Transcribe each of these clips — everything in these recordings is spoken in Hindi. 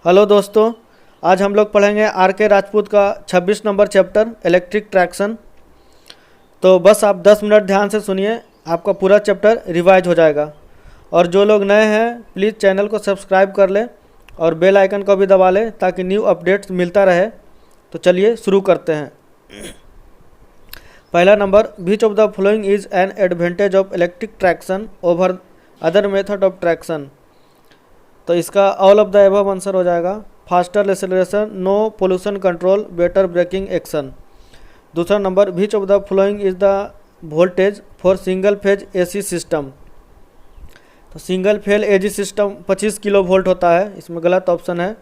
हेलो दोस्तों, आज हम लोग पढ़ेंगे आर के राजपूत का 26 नंबर चैप्टर इलेक्ट्रिक ट्रैक्शन। तो बस आप 10 मिनट ध्यान से सुनिए, आपका पूरा चैप्टर रिवाइज हो जाएगा। और जो लोग नए हैं प्लीज़ चैनल को सब्सक्राइब कर लें और बेल आइकन को भी दबा लें ताकि न्यू अपडेट्स मिलता रहे। तो चलिए शुरू करते हैं। पहला नंबर, which of the following is an advantage of electric traction over other method of traction. तो इसका all of the above answer हो जाएगा। Faster acceleration, no pollution control, better braking action. दूसरा नंबर, which of the following is the voltage for single phase AC system. तो single phase AC system 25 kilo volt होता है, इसमें गलत ऑप्शन है,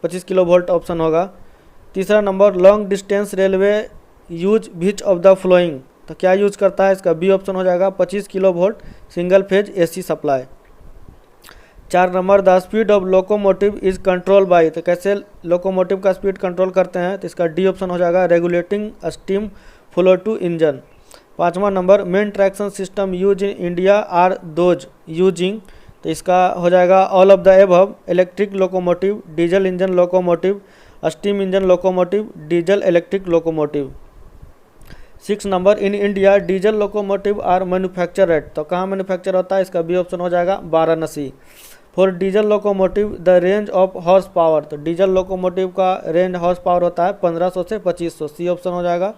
25 किलो वोल्ट ऑप्शन होगा। तीसरा number, long distance railway use which of the following. तो क्या यूज करता है, इसका बी ऑप्शन हो जाएगा, 25 kilo volt single phase AC supply. 4 number, the speed of locomotive is control by. तो कैसे लोकोमोटिव का स्पीड कंट्रोल करते हैं, तो इसका डी ऑप्शन हो जाएगा, regulating steam flow to engine. 5वां नंबर, main traction system use in India are those using. तो इसका हो जाएगा all of the above, electric locomotive, diesel engine locomotive, steam engine locomotive, diesel electric locomotive. 6 number, in India diesel locomotive are manufacture at. तो कहाँ मैन्युफैक्चर होता है, इसका बी ऑप्शन हो जाएगा, Varanasi. For diesel locomotive the range of horse power. तो डीजल लोकोमोटिव का रेंज हॉर्स पावर होता है 1500 से 2500, सी ऑप्शन हो जाएगा।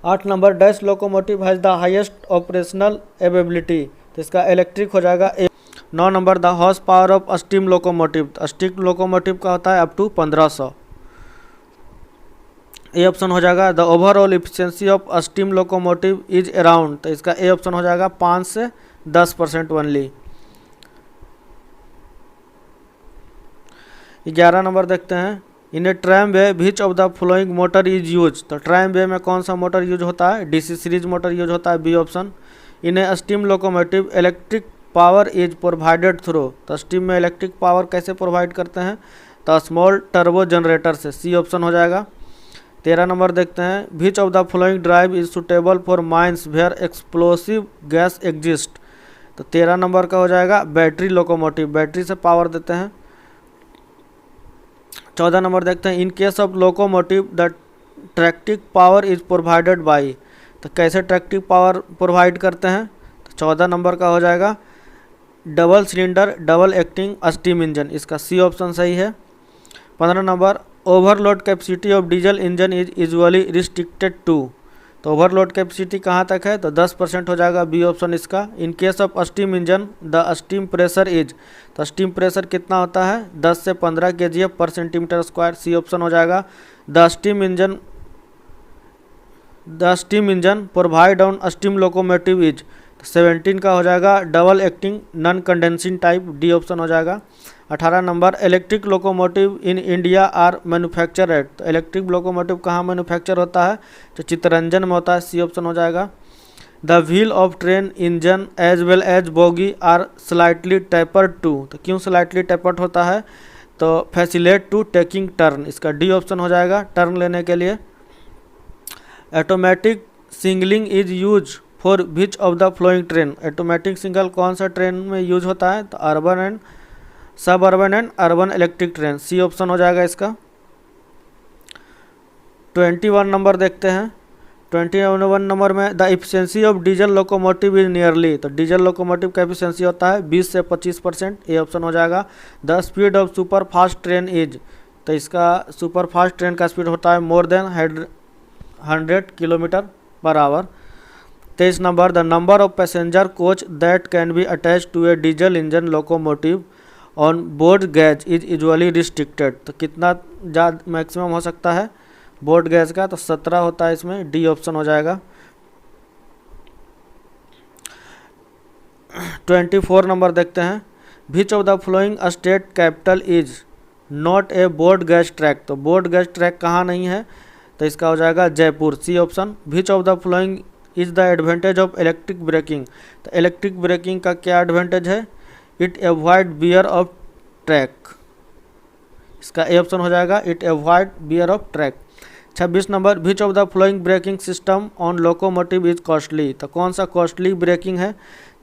8 number, dash locomotive has the highest operational ability. तो इसका इलेक्ट्रिक हो जाएगा। 9 number, the horse power of steam locomotive. Steam locomotive का होता है अप टू 1500, ए ऑप्शन हो जाएगा। The overall efficiency of steam locomotive is around. तो इसका ए ऑप्शन हो जाएगा, 5 से 10% ओनली। 11 नंबर देखते हैं, in a tramway which of the following motor is use. तो ट्रैम वे में कौन सा मोटर यूज होता है, डीसी सीरीज मोटर यूज होता है, B option. In a steam locomotive electric power is provided through. तो स्टीम में इलेक्ट्रिक पावर कैसे प्रोवाइड करते हैं, तो स्मॉल टर्बो जनरेटर से, सी ऑप्शन हो जाएगा। 13 नंबर देखते हैं, which of the following drive is suitable for mines where explosive gas exist. तो 13 नंबर का हो जाएगा बैटरी लोकोमोटिव, बैटरी से पावर देते हैं। 14 नंबर देखते हैं, in case of locomotive the tractive power is provided by. तो कैसे ट्रैक्टिव पावर प्रोवाइड करते हैं, तो 14 नंबर का हो जाएगा double cylinder double acting steam engine, इसका सी ऑप्शन सही है। 15 number, overload capacity of diesel engine is usually restricted to. तो ओवरलोड कैपेसिटी कहाँ तक है, तो 10% हो जाएगा, बी ऑप्शन इसका। इन case of steam engine the steam pressure is. तो स्टीम प्रेशर कितना होता है, 10 से 15 kgf पर सेंटीमीटर स्क्वायर, सी ऑप्शन हो जाएगा। The steam engine provide on steam locomotive is. 17 का हो जाएगा double acting non condensing type, D option हो जाएगा। 18 number, electric locomotive in India are manufacture at. तो इलेक्ट्रिक लोकोमोटिव कहाँ मैन्युफैक्चर होता है, तो चित्तरंजन में होता है, सी ऑप्शन हो जाएगा। The wheel of train engine as well as bogie are slightly tapered to. तो क्यों स्लाइटली टेपर्ड होता है, तो फैसिलेट टू टेकिंग टर्न, इसका डी ऑप्शन हो जाएगा, टर्न लेने के लिए। Automatic signalling is use for which of the following train. Automatic signal कौन सा ट्रेन में यूज होता है, तो अर्बन एंड सब urban and urban electric train, C option हो जाएगा इसका। 21 नंबर देखते हैं, 21 नंबर में the efficiency of diesel locomotive is nearly. तो डीजल लोकोमोटिव का इफिशियंसी होता है 20 से 25%, ए ऑप्शन हो जाएगा। The speed of super fast train is. तो इसका सुपर फास्ट ट्रेन का स्पीड होता है more than 100 kilometre per hour. 23 number, the number of passenger coach that can be attach to a diesel engine locomotive on broad gauge is usually restricted. तो कितना ज़्यादा मैक्सिमम हो सकता है बोर्ड गैज का, तो 17 होता है इसमें, डी ऑप्शन हो जाएगा। 24 नंबर देखते हैं, which of the following state capital is not a broad gauge track. तो बोर्ड गैज ट्रैक कहाँ नहीं है, तो इसका हो जाएगा Jaipur, C option. Which of the following is the advantage of electric braking. तो इलेक्ट्रिक ब्रेकिंग का क्या एडवांटेज है, it avoid wear of track, इसका ए ऑप्शन हो जाएगा, it avoid wear of track. 26 number, which of the following braking system on locomotive is costly. तो कौन सा कॉस्टली ब्रेकिंग है,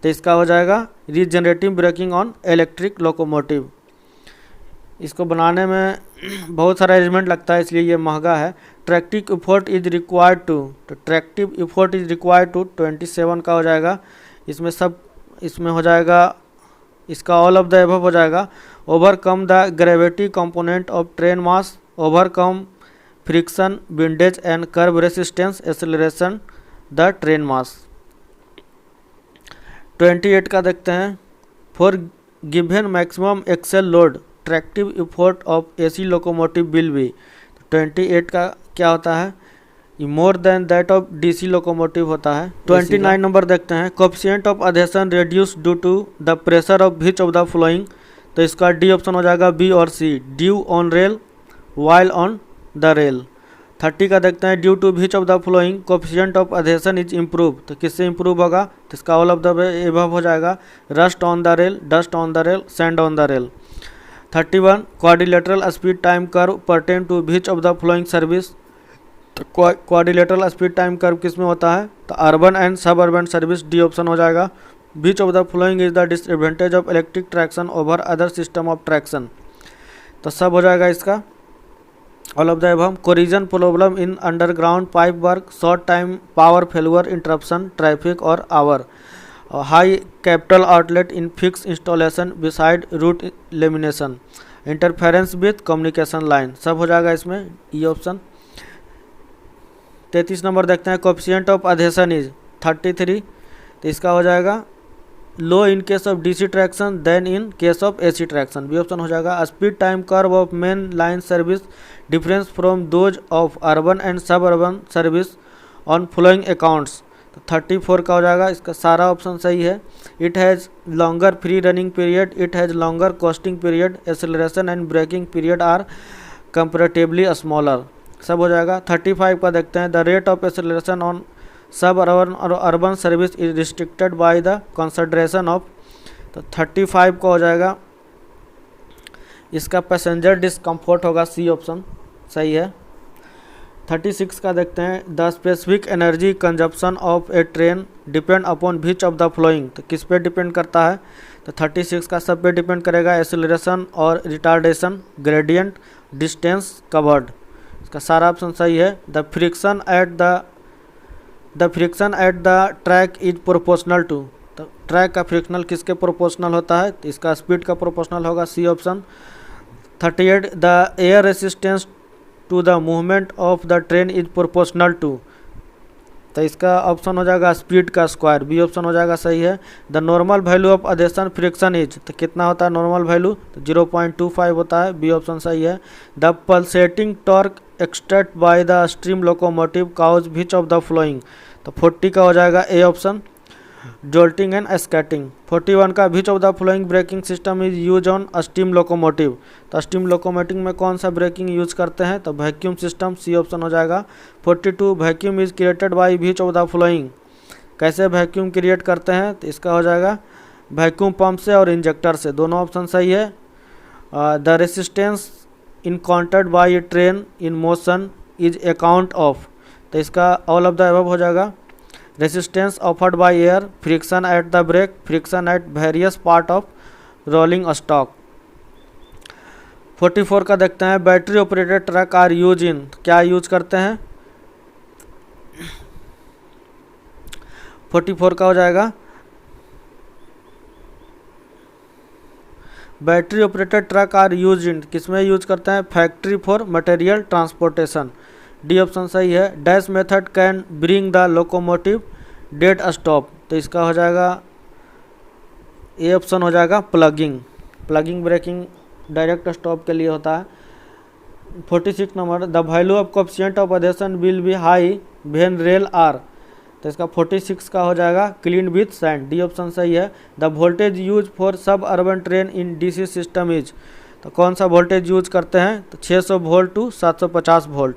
तो इसका हो जाएगा regenerative braking on electric locomotive. इसको बनाने में बहुत सारा अरेंजमेंट लगता है, इसलिए ये महंगा है। Tractive effort is required to, तो tractive effort is required to 27 का हो जाएगा। इसमें हो जाएगा, इसका ऑल ऑफ द एबव हो जाएगा। Overcome the gravity component of train mass, overcome friction, windage and curve resistance, acceleration the train mass. 28 का देखते हैं। For given maximum axle load tractive effort of AC locomotive will be, 28 का क्या होता है, more than that of DC locomotive होता है। 29 नंबर देखते हैं। Coefficient of adhesion reduce due to the pressure of which of the following, तो इसका डी ऑप्शन हो जाएगा, बी और C, due on rail while on the rail. 30 का देखते हैं। Due to which of the following coefficient of adhesion is improve, तो किससे इम्प्रूव होगा, तो इसका ऑल ऑफ द एबव हो जाएगा। Rust on the rail, dust on the rail, sand on the rail. 31 quadrilateral speed time curve pertain to which of the following service, तो क्वाड्रिलेटरल स्पीड टाइम कर्व किस में होता है, तो अर्बन एंड सब अर्बन सर्विस, डी ऑप्शन हो जाएगा। Which of the following is the disadvantage of electric traction over other system of traction, तो सब हो जाएगा इसका all of the above. Corrosion problem in underground pipe work, short time power failure, interruption, traffic और hour, high capital outlet in fix installation beside route lamination, interference with communication line, सब हो जाएगा इसमें ई ऑप्शन। 33 नंबर देखते हैं। कोफिशिएंट ऑफ अधेशन इज 33, तो इसका हो जाएगा low in case of DC traction than in case of AC traction, B option हो जाएगा। Speed time curve of main line service difference from those of urban and सब urban service on following accounts, तो 34 का हो जाएगा। इसका सारा ऑप्शन सही है। It has longer free running period, it has longer coasting period, acceleration and braking period are comparatively smaller, सब हो जाएगा। 35 का देखते हैं। The rate of acceleration on suburban और urban service is restricted by the consideration of, तो 35 का हो जाएगा, इसका पैसेंजर डिस्कम्फर्ट होगा, सी ऑप्शन सही है। 36 का देखते हैं। The specific energy consumption of A train depend upon which of the following, तो किस पे डिपेंड करता है, तो 36 का सब पे डिपेंड करेगा। एक्सेलरेशन और रिटार्डेशन, ग्रेडियंट, डिस्टेंस कवर्ड, इसका सारा ऑप्शन सही है। The friction at the track is proportional to, तो ट्रैक का फ्रिक्शनल किसके प्रोपोर्शनल होता है, तो इसका स्पीड का प्रोपोर्शनल होगा, C option. 38 the air resistance to the movement of the train is proportional to, तो इसका ऑप्शन हो जाएगा स्पीड का स्क्वायर, बी ऑप्शन हो जाएगा सही है। The normal value of adhesion friction is, तो कितना होता है नॉर्मल वैल्यू, तो 0.25 होता है, बी ऑप्शन सही है। The pulsating torque extract by the steam locomotive cause which of the following, तो 40 का हो जाएगा A option, jolting and skating. 41 का which of the following braking system is use on steam locomotive, तो स्टीम लोकोमोटिव में कौन सा ब्रेकिंग यूज करते हैं, तो वैक्यूम सिस्टम, सी ऑप्शन हो जाएगा। 42 vacuum is created by which of the flowing, कैसे वैक्यूम क्रिएट करते हैं, तो इसका हो जाएगा वैक्यूम पंप से और इंजेक्टर से, दोनों ऑप्शन सही है। The resistance encountered by a train in motion is account of, तो इसका ऑल ऑफ द अबव हो जाएगा। Resistance offered by air, friction at the brake, friction at various part of rolling stock. 44 का देखते हैं। Battery operated truck are use in, क्या यूज करते हैं, 44 का हो जाएगा battery operated truck are use in, किसमें यूज करते हैं, factory for material transportation, D option सही है। Dash method can bring the locomotive dead stop, तो इसका हो जाएगा ए ऑप्शन हो जाएगा प्लगिंग ब्रेकिंग डायरेक्ट स्टॉप के लिए होता है। 46 number. The value of coefficient of adhesion will be high when rail are, तो इसका 46 का हो जाएगा clean with sand, D option सही है। The voltage use for suburban train in DC system is, तो कौन सा वोल्टेज यूज करते हैं, तो 600 volt to 750 volt,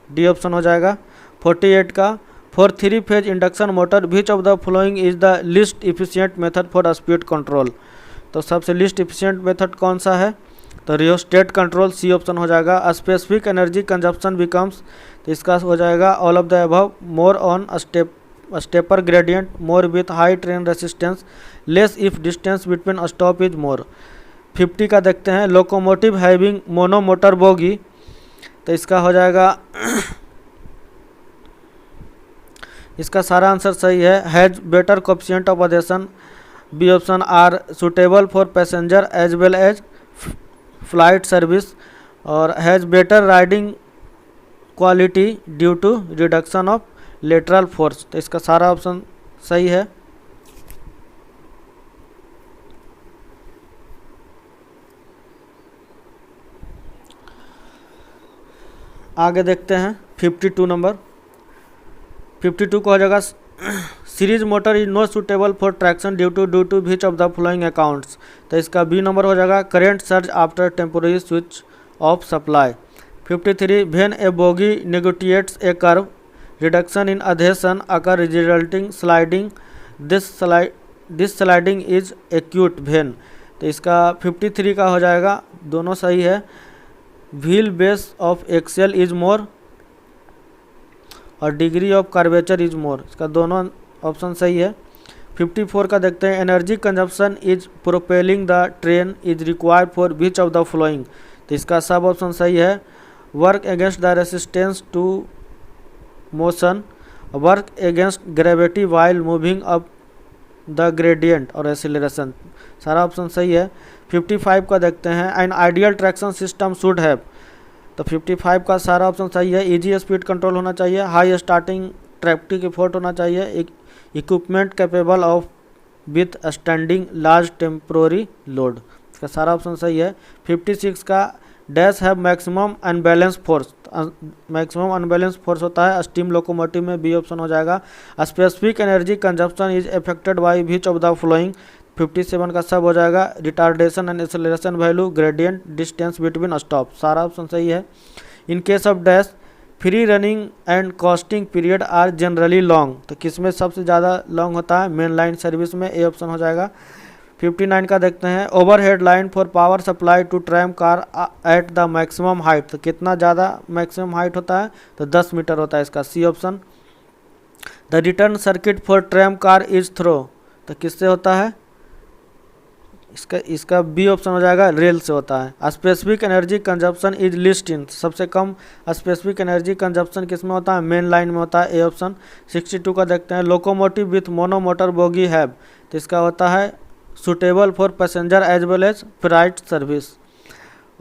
D option हो जाएगा। 48 का। For 3 phase induction motor which of the following is the list efficient method for speed control, तो सबसे लिस्ट इफिशिएंट मेथड कौन सा है, तो रियोस्टेट कंट्रोल, सी ऑप्शन हो जाएगा। स्पेसिफिक एनर्जी कंजप्शन बिकम्स, तो इसका हो जाएगा all of the above, more on stepper gradient, more with high train resistance, less if distance between stop is more, 50 का देखते हैं, लोकोमोटिव हैविंग मोनोमोटर बोगी, तो इसका हो जाएगा इसका सारा आंसर सही है, has better coefficient of adhesion, B option, are suitable for passenger as well as freight service, और has better riding quality due to reduction of lateral force, तो इसका सारा ऑप्शन सही है। आगे देखते हैं 52 नंबर। 52 को हो जाएगा, series motor is not suitable for traction due to which of the following accounts, तो इसका बी नंबर हो जाएगा, current surge after temporary switch off supply. 53 when a bogie negotiates a curve reduction in adhesion occur resulting sliding, this sliding is acute when, तो इसका 53 का हो जाएगा, दोनों सही है, wheel base of axle is more और डिग्री ऑफ कर्वेचर इज मोर, इसका दोनों ऑप्शन सही है। 54 का देखते हैं, energy consumption is propelling the train is required for which of the following, तो इसका सब ऑप्शन सही है, work against the resistance to motion, work against gravity while moving up the gradient और एक्सीलरेशन, सारा ऑप्शन सही है। 55 का देखते हैं, an ideal traction system should have, तो 55 का सारा ऑप्शन सही है, इजी स्पीड कंट्रोल होना चाहिए, हाई स्टार्टिंग ट्रैक्टिक एफर्ट होना चाहिए, equipment capable of with standing large temporary load, इसका सारा ऑप्शन सही है। 56 का dash have maximum unbalance force, maximum unbalance force होता है स्टीम लोकोमोटिव में, बी ऑप्शन हो जाएगा। Specific energy consumption is affected by which of the following, 57 का सब हो जाएगा, retardation and acceleration value, gradient, distance between stop, सारा ऑप्शन सही है। इन case of dash free running and costing period are generally long, तो किसमें सबसे ज़्यादा लॉन्ग होता है, मेन लाइन सर्विस में, ए ऑप्शन हो जाएगा। 59 का देखते हैं, overhead line for power supply to tram car at the maximum height, तो कितना ज़्यादा मैक्सिमम हाइट होता है, तो 10 मीटर होता है, इसका C option. The return circuit for tram car is through, तो किससे होता है, इसका बी ऑप्शन हो जाएगा, रेल से होता है। Specific energy consumption is least in, सबसे कम स्पेसिफिक एनर्जी कंजप्शन किस में होता है, मेन लाइन में होता है, ए ऑप्शन। 62 का देखते हैं, locomotive with monomotor bogie have, तो इसका होता है suitable for passenger as well as freight service.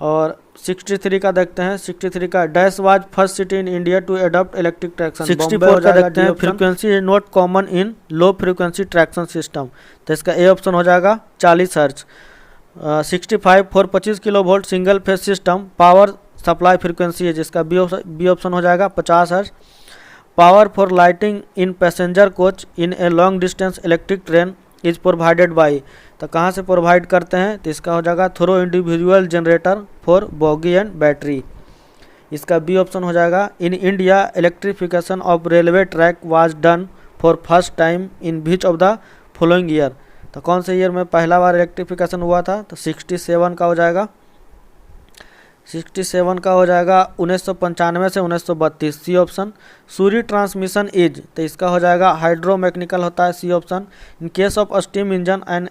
और 63 का देखते हैं, 63 का dash was first city in India to adopt electric traction. 64 का देखते हैं, frequency is not common in low frequency traction system, तो इसका ए ऑप्शन हो जाएगा 40 hertz. 65 for 25 kilo volt single phase system power supply frequency है, जिसका बी ऑप्शन हो जाएगा 50 hertz. Power for lighting in passenger coach in a long distance electric train is provided by, तो कहाँ से प्रोवाइड करते हैं, तो इसका हो जाएगा through individual generator for bogie and battery, इसका बी ऑप्शन हो जाएगा। In India electrification of railway track was done for first time in which of the following year, तो कौन से ईयर में पहला बार इलेक्ट्रिफिकेशन हुआ था, तो 67 का हो जाएगा, 67 का हो जाएगा 1995 से 1932, सी ऑप्शन। सूरी ट्रांसमिशन इज, तो इसका हो जाएगा हाइड्रोमैकेनिकल होता है, C option. In case of steam engine and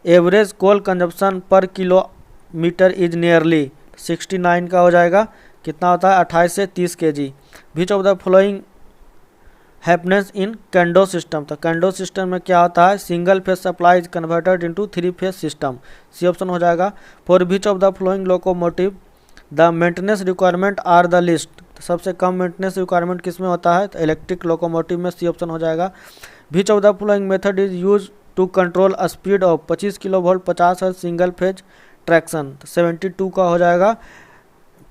average coal consumption per kilometre is nearly, 69 का हो जाएगा, कितना होता है 28 से 30 kg। Which of the following happens in Kando system, तो कैंडो सिस्टम में क्या होता है, single phase supply is converted into 3 phase system, C option हो जाएगा। For which of the following locomotive the maintenance requirement are the least, तो सबसे कम मेंटेनेंस रिक्वायरमेंट किस में होता है, तो इलेक्ट्रिक लोकोमोटिव में, सी ऑप्शन हो जाएगा। Which of the following method is use to control speed of 25 kilo volt 50 hertz single phase traction, तो 72 का हो जाएगा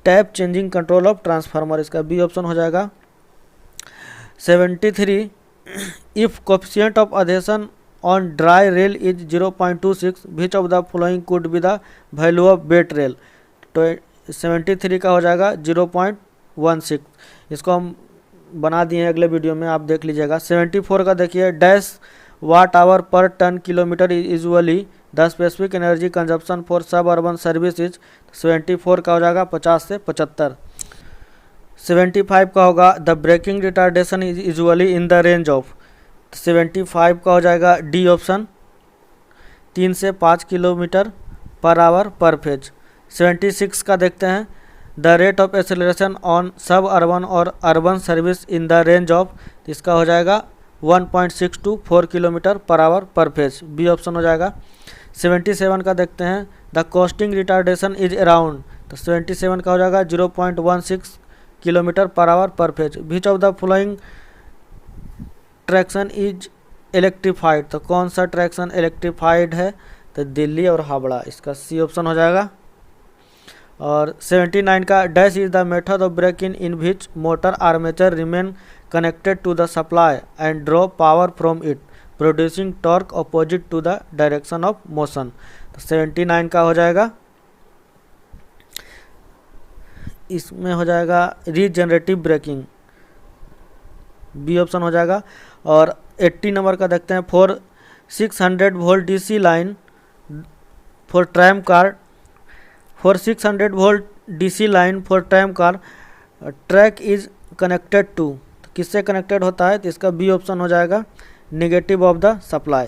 tap changing control of transformer, इसका बी ऑप्शन हो जाएगा। 73 if coefficient of adhesion on dry rail is 0.26 which of the following could be the value of wet rail, तो 73 का हो जाएगा 0.16, इसको हम बना दिए हैं अगले वीडियो में, आप देख लीजिएगा। 74 का देखिए, dash watt hour per ton kilometre usually the specific energy consumption for suburban service is, 74 का हो जाएगा 50 से 75। 75 का होगा the braking retardation is usually in the range of, 75 का हो जाएगा डी ऑप्शन, 3 से 5 किलोमीटर पर आवर पर फेज। 76 का देखते हैं, the rate of acceleration on suburban और urban service in the range of, इसका हो जाएगा 1.6 to 4 किलोमीटर पर आवर पर फेज, बी ऑप्शन हो जाएगा। 77 का देखते हैं, the costing retardation is around, तो 77 का हो जाएगा 0.16 किलोमीटर पर आवर पर phase. Which of the following traction is electrified, तो कौन सा ट्रैक्शन इलेक्ट्रीफाइड है, तो दिल्ली और हावड़ा, इसका सी ऑप्शन हो जाएगा। और 79 का, dash is the method of braking in which motor armature remain connected to the supply and draw power from it producing torque opposite to the direction of motion, तो 79 का हो जाएगा, इसमें हो जाएगा रीजनरेटिव ब्रेकिंग, बी ऑप्शन हो जाएगा। और 80 नंबर का देखते हैं, for 600 volt DC line for tram car, for 600 volt DC line for tram car track is connected to, तो किससे कनेक्टेड होता है, तो इसका बी ऑप्शन हो जाएगा, नेगेटिव ऑफ द सप्लाई।